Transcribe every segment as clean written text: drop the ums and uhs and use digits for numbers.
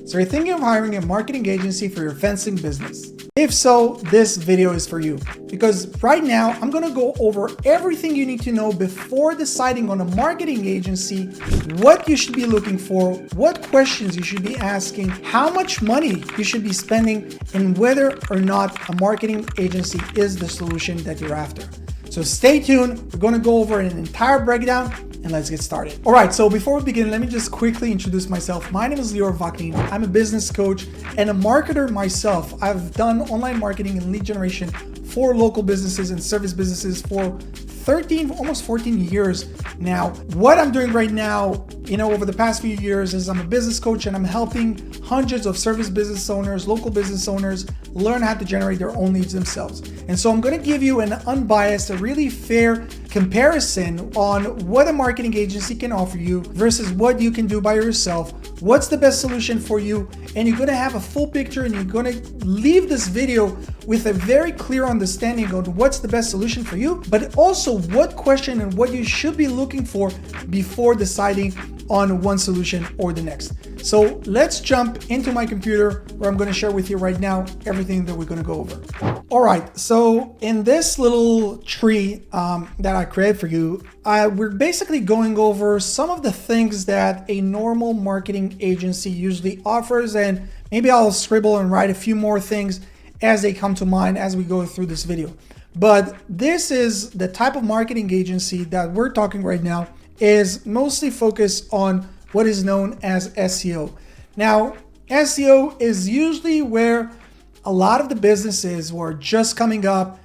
So you're thinking of hiring a marketing agency for your fencing business? If so, this video is for you, because right now I'm going to go over everything you need to know before deciding on a marketing agency, what you should be looking for, what questions you should be asking, how much money you should be spending, and whether or not a marketing agency is the solution that you're after. So stay tuned. We're going to go over an entire breakdown and let's get started. All right, so before we begin, let me just quickly introduce myself. My name is Lior Vaknin. I'm a business coach and a marketer myself. I've done online marketing and lead generation for local businesses and service businesses for 13, almost 14 years now. What I'm doing right now, over the past few years is I'm a business coach and I'm helping hundreds of service business owners, local business owners, learn how to generate their own leads themselves. And so I'm going to give you an unbiased, a really fair comparison on what a marketing agency can offer you versus what you can do by yourself. What's the best solution for you? And you're going to have a full picture, and you're going to leave this video with a very clear understanding of what's the best solution for you, but also what question and what you should be looking for before deciding on one solution or the next. So let's jump into my computer where I'm going to share with you right now everything that we're going to go over. All right, so in this little tree that I created for you, we're basically going over some of the things that a normal marketing agency usually offers, and maybe I'll scribble and write a few more things as they come to mind as we go through this video. But this is the type of marketing agency that we're talking right now, is mostly focused on what is known as SEO. Now, SEO is usually where a lot of the businesses who are just coming up,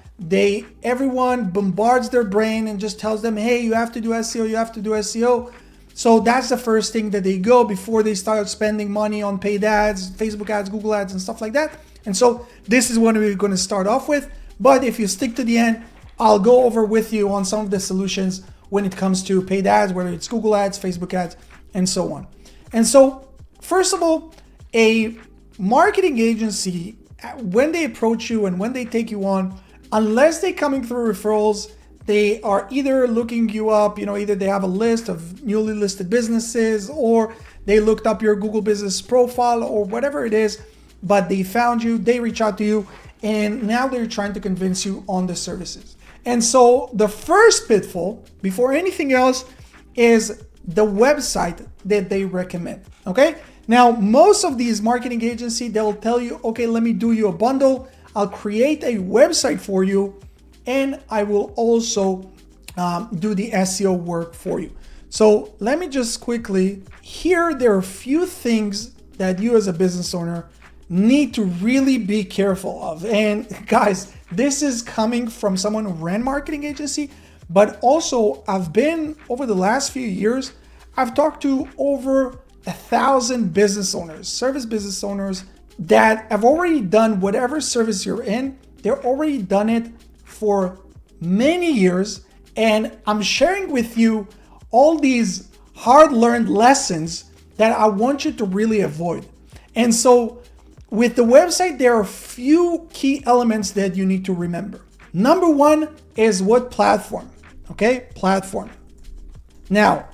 everyone bombards their brain and just tells them, hey, you have to do SEO, you have to do SEO. So that's the first thing that they go before they start spending money on paid ads, Facebook ads, Google ads, and stuff like that. And so this is what we're going to start off with. But if you stick to the end, I'll go over with you on some of the solutions when it comes to paid ads, whether it's Google ads, Facebook ads, and so on. And so, first of all, a marketing agency, when they approach you and when they take you on, unless they're coming through referrals, they are either looking you up, either they have a list of newly listed businesses, or they looked up your Google business profile, or whatever it is, but they found you, they reach out to you, and now they're trying to convince you on the services. And so the first pitfall, before anything else, is the website that they recommend, okay? Now, most of these marketing agencies, they'll tell you, okay, let me do you a bundle. I'll create a website for you, and I will also do the SEO work for you. So let me just quickly, here there are a few things that you as a business owner need to really be careful of. And guys, this is coming from someone who ran marketing agency, but also I've been, over the last few years, I've talked to over 1,000 business owners, service business owners that have already done whatever service you're in. They're already done it for many years. And I'm sharing with you all these hard-learned lessons that I want you to really avoid. And so with the website, there are a few key elements that you need to remember. Number one is what platform, okay? Platform. Now,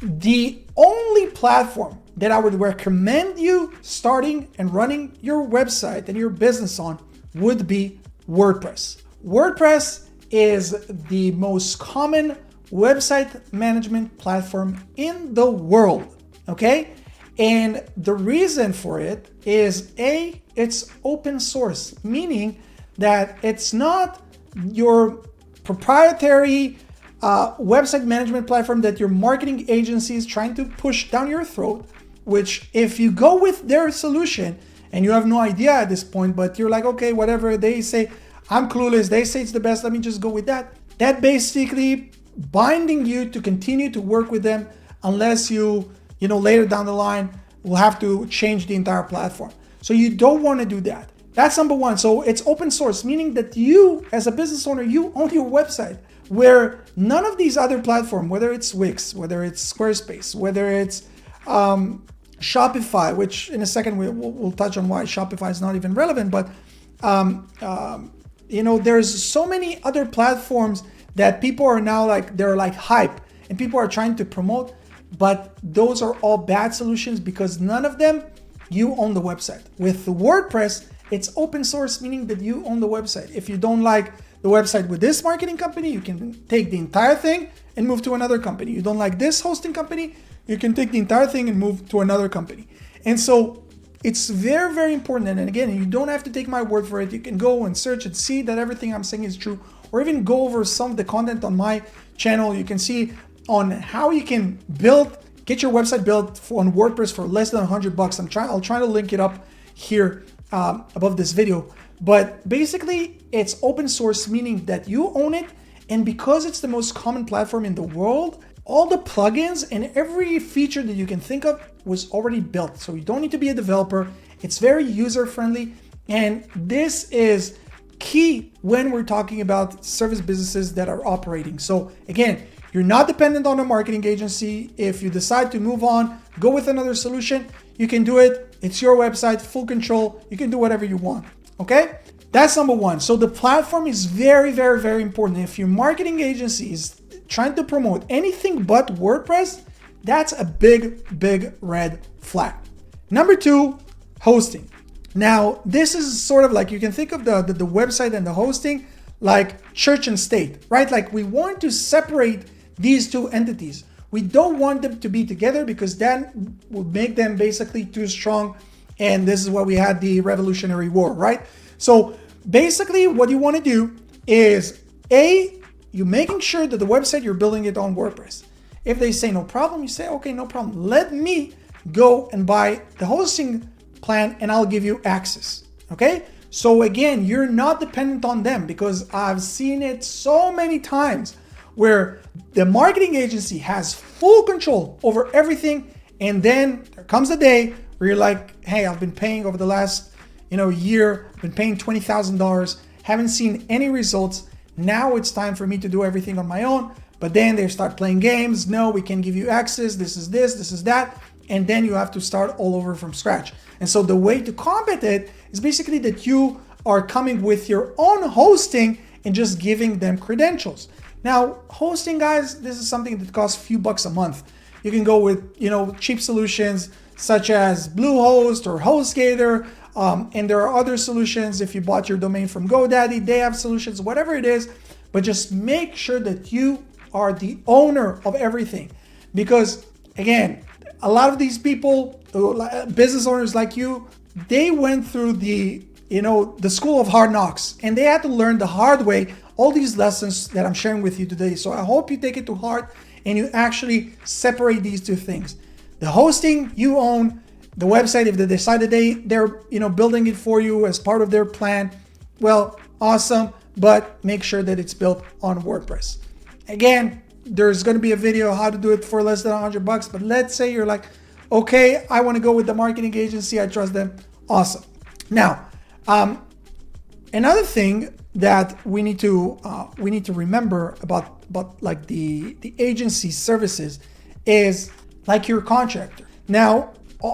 the only platform that I would recommend you starting and running your website and your business on would be WordPress. WordPress is the most common website management platform in the world, okay? And the reason for it is it's open source, meaning that it's not your proprietary website management platform that your marketing agency is trying to push down your throat, which if you go with their solution and you have no idea at this point, but you're like, okay, whatever they say, I'm clueless, they say it's the best, let me just go with that. That basically binding you to continue to work with them unless you later down the line will have to change the entire platform. So you don't want to do that. That's number one. So it's open source, meaning that you as a business owner, you own your website, where none of these other platforms, whether it's Wix, whether it's Squarespace, whether it's Shopify, which in a second we'll touch on why Shopify is not even relevant, but there's so many other platforms that people are now they're like hype and people are trying to promote, but those are all bad solutions because none of them you own the website. With WordPress, it's open source, meaning that you own the website. If you don't like the website with this marketing company, you can take the entire thing and move to another company. You don't like this hosting company, you can take the entire thing and move to another company. And so it's very, very important. And again, you don't have to take my word for it. You can go and search and see that everything I'm saying is true, or even go over some of the content on my channel. You can see on how you can get your website built on WordPress for less than $100. I'll try to link it up here above this video. But basically, it's open source, meaning that you own it. And because it's the most common platform in the world, all the plugins and every feature that you can think of was already built. So you don't need to be a developer. It's very user-friendly. And this is key when we're talking about service businesses that are operating. So again, you're not dependent on a marketing agency. If you decide to move on, go with another solution, you can do it. It's your website, full control. You can do whatever you want, okay? That's number one. So the platform is very, very, very important. If your marketing agency is trying to promote anything but WordPress, that's a big, big red flag. Number two, hosting. Now, this is sort of like, you can think of the website and the hosting like church and state, right? Like we want to separate these two entities. We don't want them to be together because that will make them basically too strong. And this is why we had the Revolutionary War, right? So basically what you want to do is you're making sure that the website, you're building it on WordPress. If they say no problem, you say, okay, no problem. Let me go and buy the hosting plan and I'll give you access, okay? So again, you're not dependent on them, because I've seen it so many times where the marketing agency has full control over everything. And then there comes a day where you're like, hey, I've been paying over the last year, I've been paying $20,000, haven't seen any results. Now it's time for me to do everything on my own. But then they start playing games. No, we can give you access. This is this, this is that. And then you have to start all over from scratch. And so the way to combat it is basically that you are coming with your own hosting and just giving them credentials. Now, hosting, guys, this is something that costs a few bucks a month. You can go with, cheap solutions such as Bluehost or HostGator. And there are other solutions. If you bought your domain from GoDaddy, they have solutions, whatever it is. But just make sure that you are the owner of everything. Because again, a lot of these people, business owners like you, they went through the school of hard knocks, and they had to learn the hard way all these lessons that I'm sharing with you today. So I hope you take it to heart and you actually separate these two things. The hosting you own, the website, if they decide that they're building it for you as part of their plan, well, awesome, but make sure that it's built on WordPress. Again, there's going to be a video how to do it for less than $100, but let's say you're like, okay, I want to go with the marketing agency, I trust them. Awesome. Now, another thing that we need to remember about like the agency services is like your contractor. Now,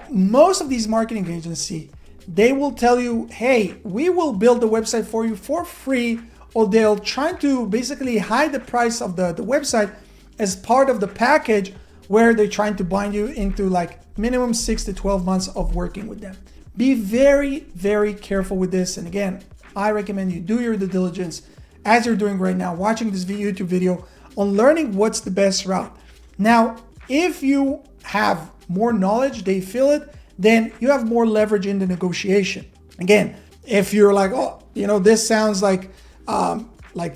most of these marketing agencies, they will tell you, hey, we will build the website for you for free, or they'll try to basically hide the price of the website as part of the package, where they're trying to bind you into like minimum 6 to 12 months of working with them. Be very, very careful with this. And again, I recommend you do your due diligence as you're doing right now, watching this YouTube video on learning what's the best route. Now, if you have more knowledge, they feel it, then you have more leverage in the negotiation. Again, if you're like, oh, this sounds like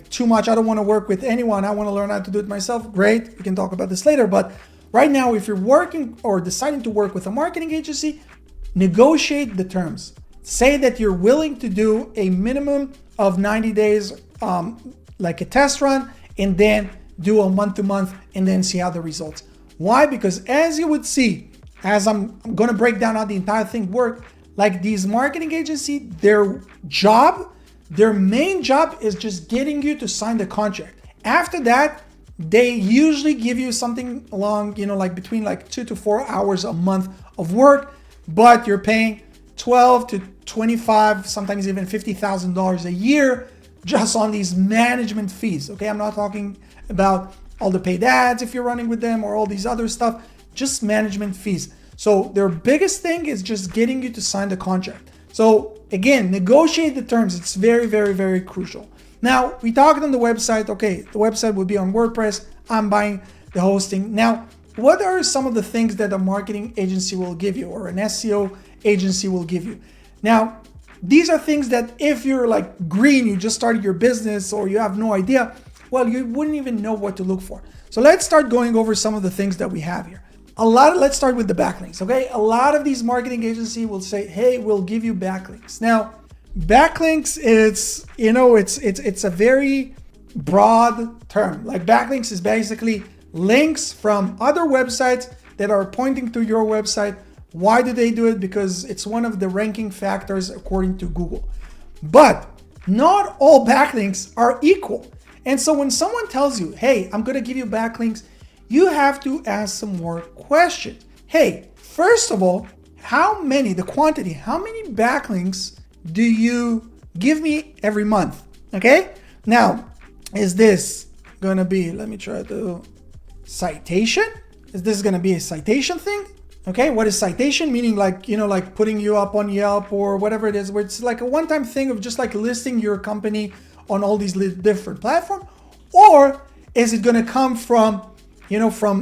too much, I don't want to work with anyone, I want to learn how to do it myself, great, we can talk about this later. But right now, if you're working or deciding to work with a marketing agency, negotiate the terms. Say that you're willing to do a minimum of 90 days, like a test run, and then do a month-to-month and then see how the results. Why? Because as you would see, as I'm going to break down how the entire thing works, like these marketing agencies, their main job is just getting you to sign the contract. After that, they usually give you something along, like between 2 to 4 hours a month of work, but you're paying $12 to $25, sometimes even $50,000 a year just on these management fees. Okay, I'm not talking about all the paid ads if you're running with them or all these other stuff, just management fees. So their biggest thing is just getting you to sign the contract. So again, negotiate the terms. It's very, very, very crucial. Now, we talked on the website. Okay, the website would be on WordPress. I'm buying the hosting. Now, what are some of the things that a marketing agency will give you or an SEO agency will give you? Now, these are things that if you're like green, you just started your business or you have no idea, well, you wouldn't even know what to look for. So let's start going over some of the things that we have here. Let's start with the backlinks, okay? A lot of these marketing agencies will say, hey, we'll give you backlinks. Now, backlinks, it's a very broad term. Like backlinks is basically links from other websites that are pointing to your website. Why do they do it? Because it's one of the ranking factors according to Google. But not all backlinks are equal. And so when someone tells you, hey, I'm going to give you backlinks, you have to ask some more questions. Hey, first of all, how many backlinks do you give me every month? Okay. Now, is this going to be, let me try to citation? Is this going to be a citation thing? Okay. What is citation? Meaning like putting you up on Yelp or whatever it is, where it's like a one-time thing of just like listing your company on all these different platforms, or is it going to come from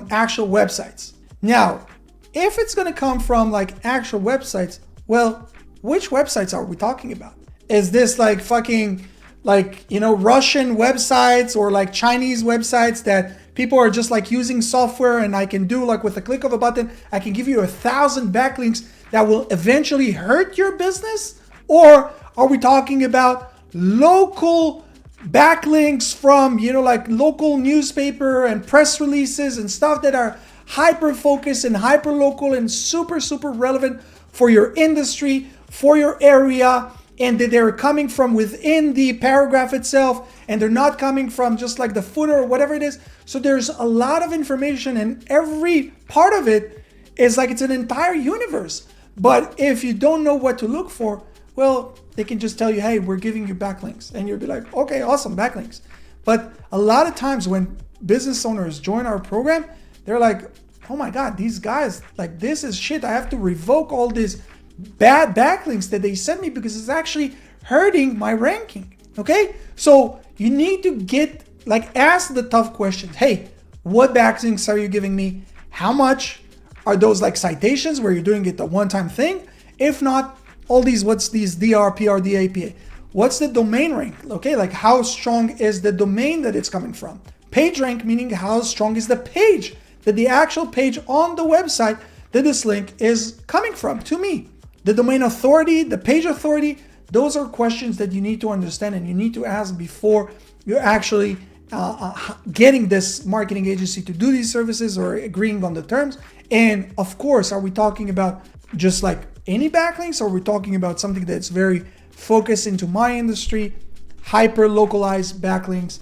actual websites? Now, if it's going to come from like actual websites, well, which websites are we talking about? Is this like fucking Russian websites or like Chinese websites that people are just like using software and I can do like with a click of a button, I can give you 1,000 backlinks that will eventually hurt your business? Or are we talking about local backlinks from like local newspaper and press releases and stuff that are hyper focused and hyper local and super relevant for your industry, for your area, and that they're coming from within the paragraph itself and they're not coming from just like the footer or whatever it is? So there's a lot of information and every part of it is like it's an entire universe. But if you don't know what to look for, well, they can just tell you, hey, we're giving you backlinks. And you'll be like, okay, awesome, backlinks. But a lot of times when business owners join our program, they're like, oh my God, these guys, like this is shit. I have to revoke all these bad backlinks that they sent me because it's actually hurting my ranking. Okay? So you need to ask the tough questions. Hey, what backlinks are you giving me? How much? Are those like citations where you're doing it a one-time thing? If not, all these, what's these DR, PR, DAPA? What's the domain rank? Okay, like how strong is the domain that it's coming from? Page rank, meaning how strong is the page, that the actual page on the website that this link is coming from to me. The domain authority, the page authority, those are questions that you need to understand and you need to ask before you're actually getting this marketing agency to do these services or agreeing on the terms. And of course, are we talking about just like any backlinks, or are we talking about something that's very focused into my industry, hyper localized backlinks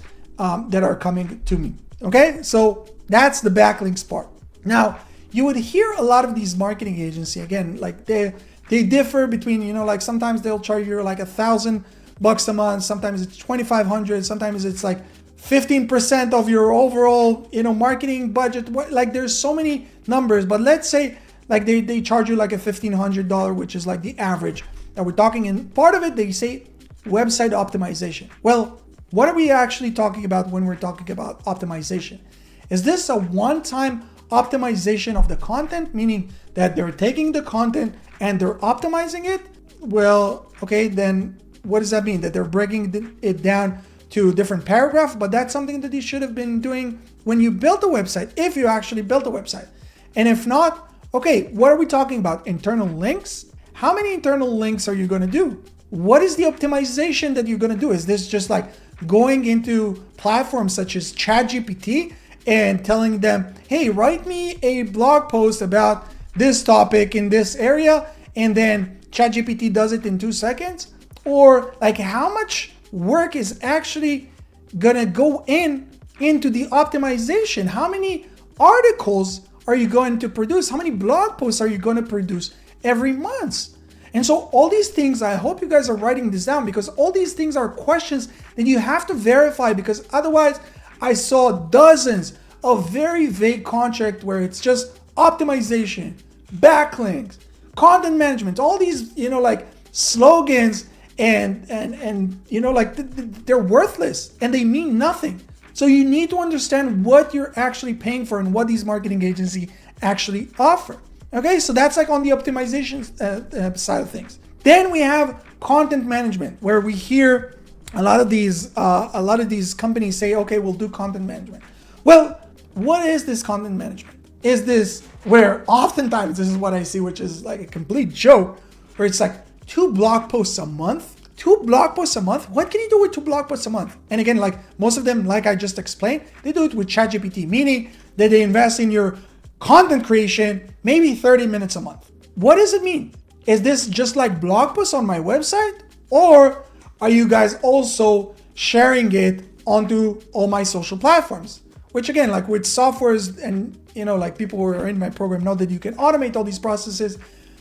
that are coming to me? Okay, so that's the backlinks part. Now, you would hear a lot of these marketing agencies, again, like they differ between, like sometimes they'll charge you like $1,000 a month, sometimes it's $2,500, sometimes it's like 15% of your overall, marketing budget. Like there's so many numbers, but let's say like they charge you like a $1,500, which is like the average that we're talking. And part of it, they say website optimization. Well, what are we actually talking about when we're talking about optimization? Is this a one-time optimization of the content, meaning that they're taking the content and they're optimizing it? Well, okay, then what does that mean? That they're breaking it down to different paragraphs, but that's something that you should have been doing when you built the website, if you actually built a website. And if not, okay, what are we talking about? Internal links? How many internal links are you going to do? What is the optimization that you're going to do? Is this just like going into platforms such as ChatGPT and telling them, hey, write me a blog post about this topic in this area, and then ChatGPT does it in 2 seconds? Or like how much work is actually gonna go into the optimization? How many articles are you going to produce? How many blog posts are you going to produce every month? And so all these things, I hope you guys are writing this down, because all these things are questions that you have to verify, because otherwise I saw dozens of very vague contracts where it's just optimization, backlinks, content management, all these, like slogans and like they're worthless and they mean nothing. So you need to understand what you're actually paying for and what these marketing agencies actually offer. Okay, so that's like on the optimization side of things. Then we have content management, where we hear a lot of these companies say, okay, we'll do content management. Well, what is this content management? Is this where oftentimes this is what I see, which is like a complete joke, where it's like 2 blog posts a month? 2 blog posts a month? What can you do with 2 blog posts a month? And again, like most of them, like I just explained, they do it with ChatGPT, meaning that they invest in your content creation, maybe 30 minutes a month. What does it mean? Is this just like blog posts on my website? Or are you guys also sharing it onto all my social platforms? Which again, like with softwares and, like people who are in my program know that you can automate all these processes.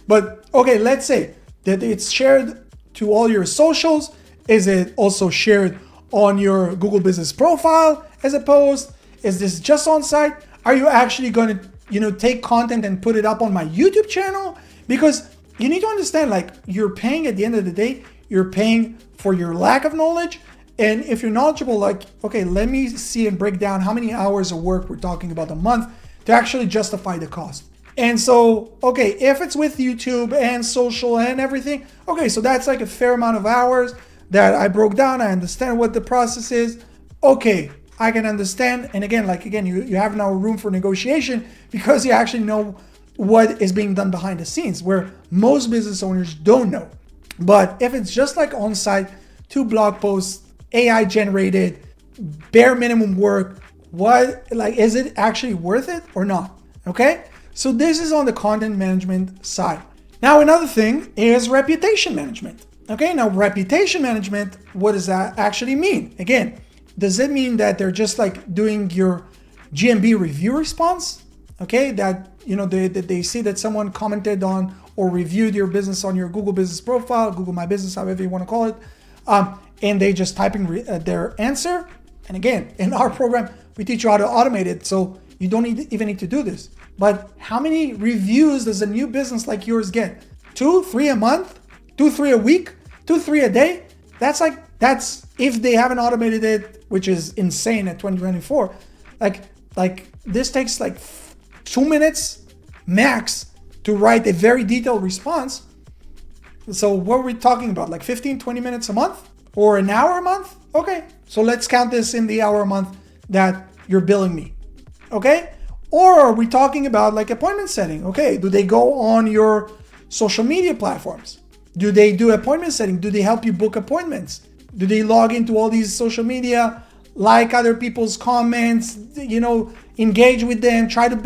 But okay, let's say that it's shared to all your socials. Is it also shared on your Google Business Profile as a post? Is this just on site? Are you actually going to, take content and put it up on my YouTube channel? Because you need to understand, like, you're paying at the end of the day, you're paying for your lack of knowledge. And if you're knowledgeable, like, okay, let me see and break down how many hours of work we're talking about a month to actually justify the cost. And so, okay, if it's with YouTube and social and everything, okay, so that's like a fair amount of hours that I broke down. I understand what the process is. Okay, I can understand. And again, you have now room for negotiation because you actually know what is being done behind the scenes, where most business owners don't know. But if it's just like on-site, 2 blog posts, AI generated, bare minimum work, is it actually worth it or not? Okay, so this is on the content management side. Now, another thing is reputation management. Okay, now reputation management, what does that actually mean? Again, does it mean that they're just like doing your GMB review response? Okay, that they see that someone commented on or reviewed your business on your Google Business Profile, Google My Business, however you want to call it, and they just type in their answer. And again, in our program, we teach you how to automate it, so you don't even need to do this. But how many reviews does a new business like yours get? 2, 3 a month? 2, 3 a week? 2, 3 a day? That's if they haven't automated it, which is insane at 2024. Like this takes like 2 minutes max to write a very detailed response. So what are we talking about? Like 15, 20 minutes a month or an hour a month? Okay, so let's count this in the hour a month that you're billing me. Okay? Or are we talking about like appointment setting? Okay, do they go on your social media platforms? Do they do appointment setting? Do they help you book appointments? Do they log into all these social media, like other people's comments, engage with them, try to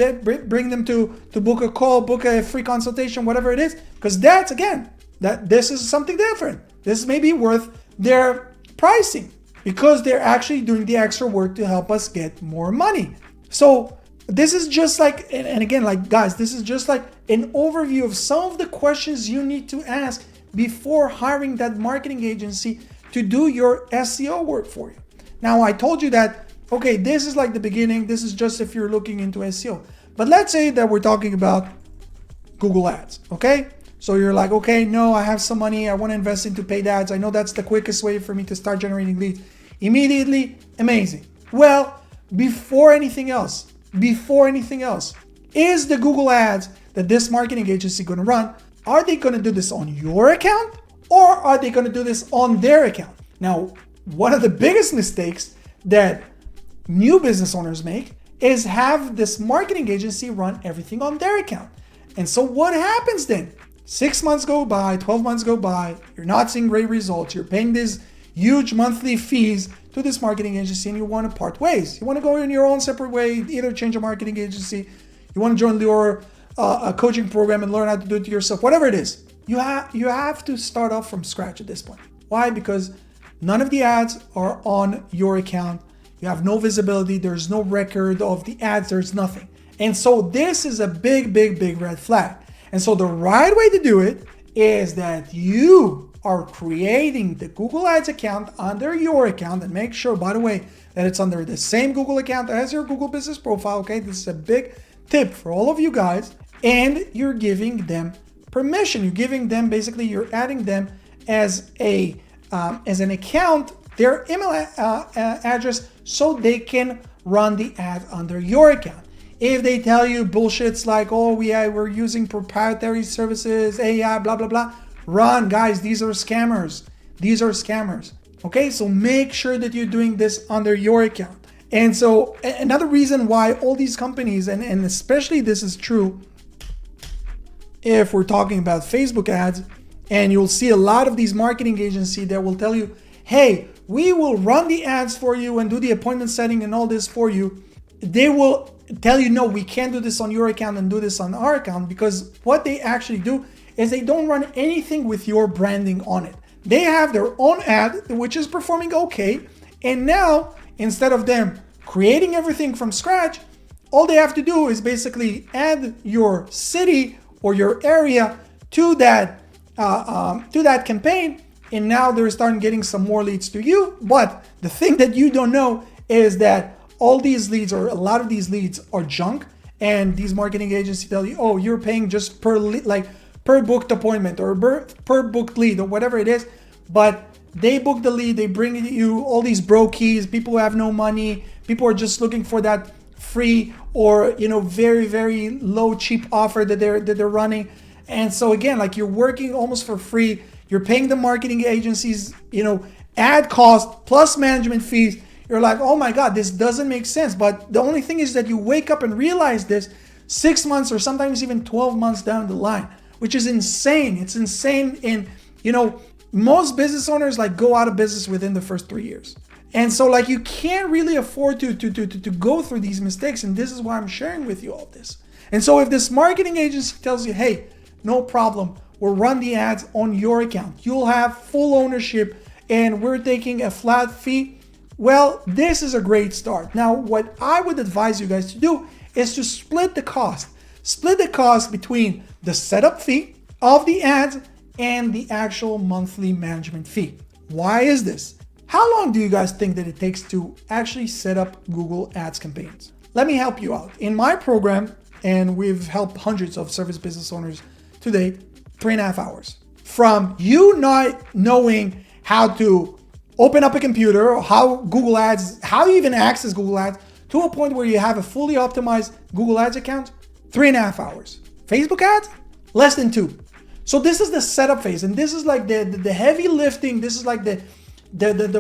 bring them to book a call, book a free consultation, whatever it is? Because this is something different. This may be worth their pricing because they're actually doing the extra work to help us get more money. So this is just like, and again, like guys, this is just like an overview of some of the questions you need to ask before hiring that marketing agency to do your SEO work for you. Now, I told you that, okay, this is like the beginning. This is just if you're looking into SEO. But let's say that we're talking about Google Ads, okay? So you're like, okay, no, I have some money. I want to invest into paid ads. I know that's the quickest way for me to start generating leads immediately. Amazing. Well, before anything else, is the Google Ads that this marketing agency going to run, are they going to do this on your account or are they going to do this on their account? Now, one of the biggest mistakes that new business owners make is have this marketing agency run everything on their account. And so what happens then? 6 months go by, 12 months go by, you're not seeing great results, you're paying these huge monthly fees to this marketing agency and you want to part ways. You want to go in your own separate way, either change a marketing agency, you want to join your a coaching program and learn how to do it yourself, whatever it is. You have to start off from scratch at this point. Why? Because none of the ads are on your account. You have no visibility. There's no record of the ads. There's nothing. And so this is a big, big, big red flag. And so the right way to do it is that you are creating the Google Ads account under your account, and make sure, by the way, that it's under the same Google account as your Google Business Profile. Okay, this is a big tip for all of you guys. and you're giving them permission. You're giving them, basically, you're adding them as an account, their email address, so they can run the ad under your account. If they tell you bullshits like, oh, we're using proprietary services, AI, blah, blah, blah, run, guys. These are scammers. These are scammers. Okay, so make sure that you're doing this under your account. And so another reason why all these companies, and especially this is true if we're talking about Facebook ads, and you'll see a lot of these marketing agencies that will tell you, hey, we will run the ads for you and do the appointment setting and all this for you. They will tell you, no, we can't do this on your account and do this on our account, because what they actually do is they don't run anything with your branding on it. They have their own ad, which is performing okay. And now, instead of them creating everything from scratch, all they have to do is basically add your city or your area to that campaign. And now they're starting getting some more leads to you. But the thing that you don't know is that all these leads, or a lot of these leads, are junk. And these marketing agencies tell you, oh, you're paying just per lead, like per booked appointment or per booked lead or whatever it is. But they book the lead, they bring you all these brokies, people who have no money, people are just looking for that free or, very, very low, cheap offer that they're running. And so again, like, you're working almost for free. You're paying the marketing agencies, ad cost plus management fees. You're like, oh my God, this doesn't make sense. But the only thing is that you wake up and realize this 6 months or sometimes even 12 months down the line, which is insane. It's insane. And, most business owners go out of business within the first 3 years. And so you can't really afford to go through these mistakes. And this is why I'm sharing with you all this. And so if this marketing agency tells you, hey, no problem, we'll run the ads on your account, you'll have full ownership, and we're taking a flat fee, well, this is a great start. Now, what I would advise you guys to do is to split the cost. Split the cost between the setup fee of the ads and the actual monthly management fee. Why is this? How long do you guys think that it takes to actually set up Google Ads campaigns? Let me help you out. In my program, and we've helped hundreds of service business owners today, 3.5 hours. From you not knowing how to open up a computer, or how Google Ads, how you even access Google Ads, to a point where you have a fully optimized Google Ads account, 3.5 hours. Facebook ads, less than 2. So this is the setup phase, and this is like the heavy lifting. This is like the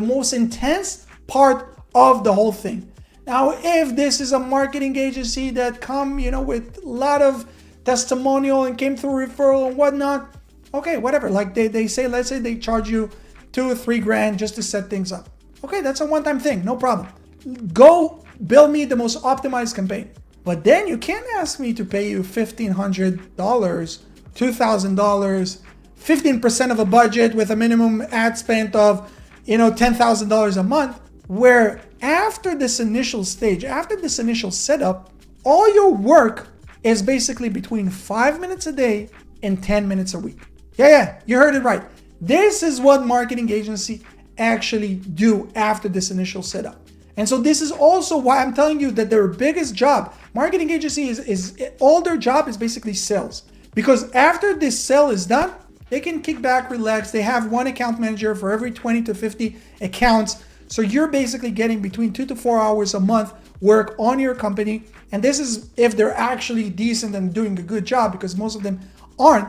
most intense part of the whole thing. Now, if this is a marketing agency that come, with a lot of testimonial and came through referral and whatnot, okay, whatever. Like they say, let's say they charge you $2 or $3 grand just to set things up. Okay, that's a one-time thing, no problem. Go build me the most optimized campaign. But then you can't ask me to pay you $1,500, $2,000, 15% of a budget with a minimum ad spend of, $10,000 a month, where after this initial stage, after this initial setup, all your work is basically between 5 minutes a day and 10 minutes a week. Yeah, you heard it right. This is what marketing agency actually do after this initial setup. And so this is also why I'm telling you that their biggest job, marketing agency is all their job is basically sales. Because after this sale is done, they can kick back, relax. They have one account manager for every 20 to 50 accounts. So you're basically getting between 2 to 4 hours a month work on your company. And this is if they're actually decent and doing a good job, because most of them aren't.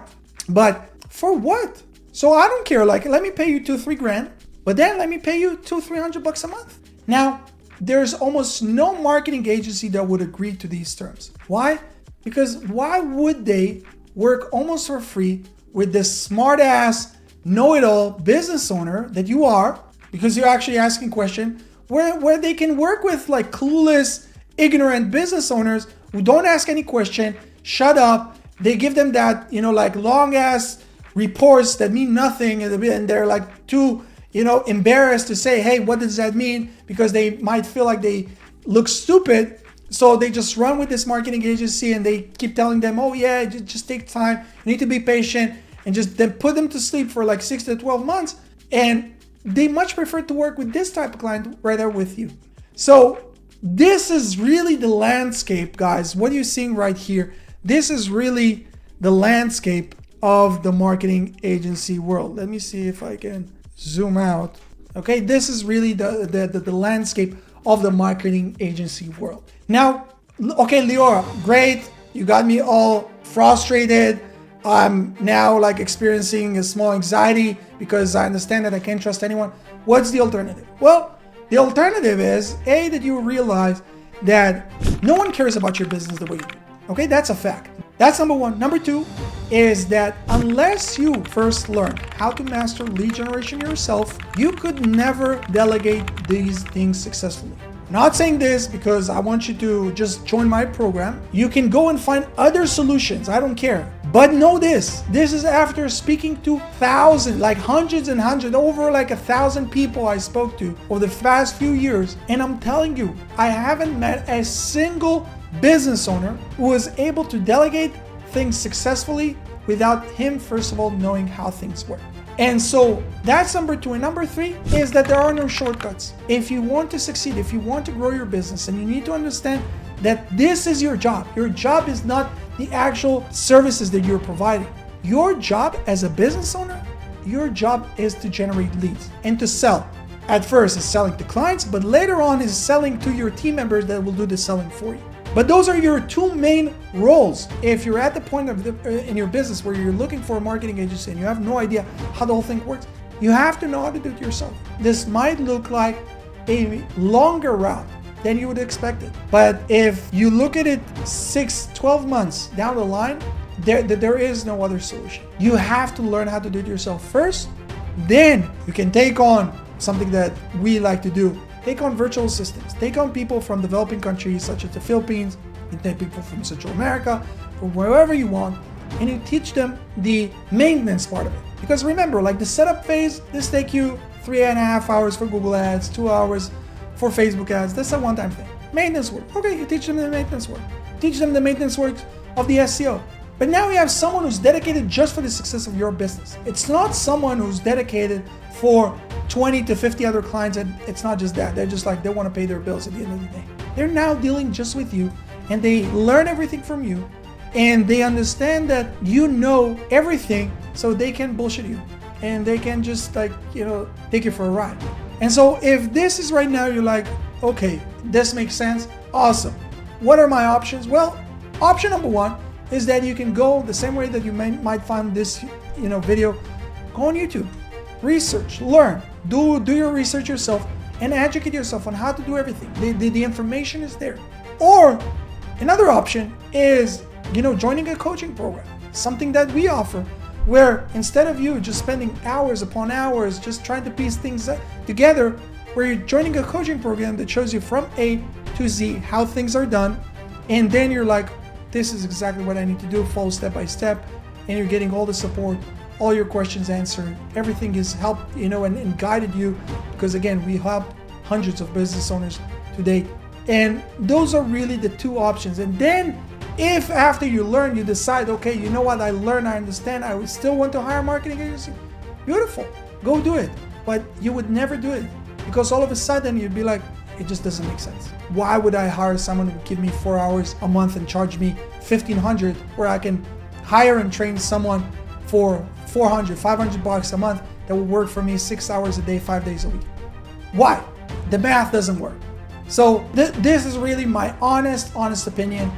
But for what? So I don't care. Let me pay you $2-3 grand, but then let me pay you $200-300 a month. Now, there's almost no marketing agency that would agree to these terms. Why? Because why would they work almost for free with this smart ass, know-it-all business owner that you are, because you're actually asking questions, where they can work with clueless, ignorant business owners who don't ask any question, shut up. They give them that, long ass reports that mean nothing, and they're too, embarrassed to say, hey, what does that mean? Because they might feel like they look stupid. So they just run with this marketing agency and they keep telling them, oh yeah, just take time. You need to be patient, and just then put them to sleep for 6 to 12 months. And they much prefer to work with this type of client rather with you. So this is really the landscape, guys. What you're seeing right here. this is really the landscape of the marketing agency world. Let me see if I can zoom out. Okay, this is really the landscape of the marketing agency world. Now, okay, Lior, great. You got me all frustrated. I'm now like experiencing a small anxiety because I understand that I can't trust anyone. What's the alternative? Well, the alternative is that you realize that no one cares about your business the way you do. Okay, that's a fact. That's number one. Number two is that unless you first learn how to master lead generation yourself, you could never delegate these things successfully. I'm not saying this because I want you to just join my program. You can go and find other solutions. I don't care. But know this is after speaking to thousands, like hundreds and hundreds, over like 1,000 people I spoke to over the past few years. And I'm telling you, I haven't met a single business owner who was able to delegate things successfully without him, first of all, knowing how things work. And so that's number two. And number three is that there are no shortcuts. If you want to succeed, if you want to grow your business, and you need to understand that this is your job. Your job is not the actual services that you're providing. Your job as a business owner, your job is to generate leads and to sell. At first, it's selling to clients, but later on is selling to your team members that will do the selling for you. But those are your two main roles. If you're at the point in your business where you're looking for a marketing agency and you have no idea how the whole thing works, you have to know how to do it yourself. This might look like a longer route than you would expect it. But if you look at it 6-12 months down the line, there is no other solution. You have to learn how to do it yourself first. Then you can take on something that we like to do. Take on virtual assistants. Take on people from developing countries such as the Philippines. You take people from Central America, from wherever you want, and you teach them the maintenance part of it. Because remember, like the setup phase, this takes you 3.5 hours for Google Ads, 2 hours for Facebook ads. That's a one-time thing. Maintenance work. Okay, you teach them the maintenance work. Teach them the maintenance work of the SEO. But now you have someone who's dedicated just for the success of your business. It's not someone who's dedicated for 20 to 50 other clients, and it's not just that. They're just like, they want to pay their bills at the end of the day. They're now dealing just with you, and they learn everything from you, and they understand that you know everything, so they can bullshit you, and they can just like, take you for a ride. And so if this is right now, you're like, okay, this makes sense, awesome. What are my options? Well, option number one is that you can go the same way that you might find this video. Go on YouTube, research, learn, do your research yourself, and educate yourself on how to do everything. The information is there. Or another option is joining a coaching program, something that we offer, where instead of you just spending hours upon hours just trying to piece things together, where you're joining a coaching program that shows you from A to Z how things are done, and then you're like, this is exactly what I need to do, follow step by step, and you're getting all the support, all your questions answered, everything is helped, and guided you, because again, we help hundreds of business owners today. And those are really the two options. And then if after you learn, you decide, okay, you know what, I learned, I understand, I would still want to hire a marketing agency, beautiful, go do it. But you would never do it, because all of a sudden you'd be like, it just doesn't make sense. Why would I hire someone who would give me 4 hours a month and charge me $1,500, where I can hire and train someone for $400, $500 a month that will work for me 6 hours a day, 5 days a week? Why? The math doesn't work. So this is really my honest opinion.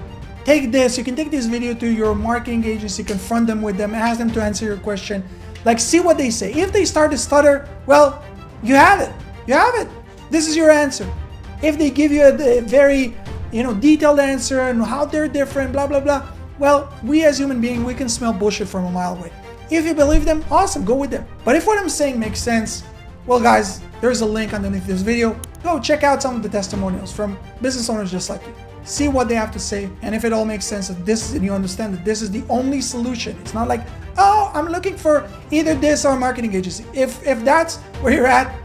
Take this, you can take this video to your marketing agency, confront them with them, ask them to answer your question, like see what they say. If they start to stutter, well, you have it. You have it. This is your answer. If they give you a very detailed answer and how they're different, blah, blah, blah, well, we as human beings, we can smell bullshit from a mile away. If you believe them, awesome, go with them. But if what I'm saying makes sense, well guys, there's a link underneath this video. Go check out some of the testimonials from business owners just like you. See what they have to say, and if it all makes sense, and you understand that this is the only solution. It's not like, oh, I'm looking for either this or a marketing agency. If that's where you're at,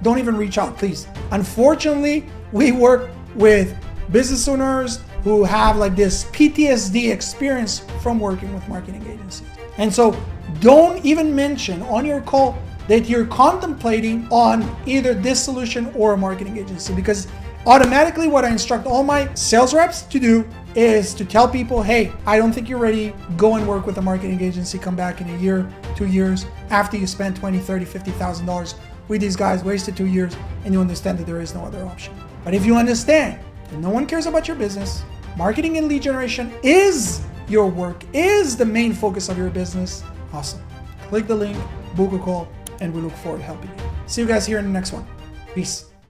don't even reach out, please. Unfortunately, we work with business owners who have like this PTSD experience from working with marketing agencies. And so don't even mention on your call that you're contemplating on either this solution or a marketing agency, because Automatically, what I instruct all my sales reps to do is to tell people, hey, I don't think you're ready. Go and work with a marketing agency. Come back in a year, 2 years, after you spend $20,000, $30,000, $50,000 with these guys, wasted 2 years, and you understand that there is no other option. But if you understand that no one cares about your business, marketing and lead generation is your work, is the main focus of your business, awesome. Click the link, book a call, and we look forward to helping you. See you guys here in the next one. Peace.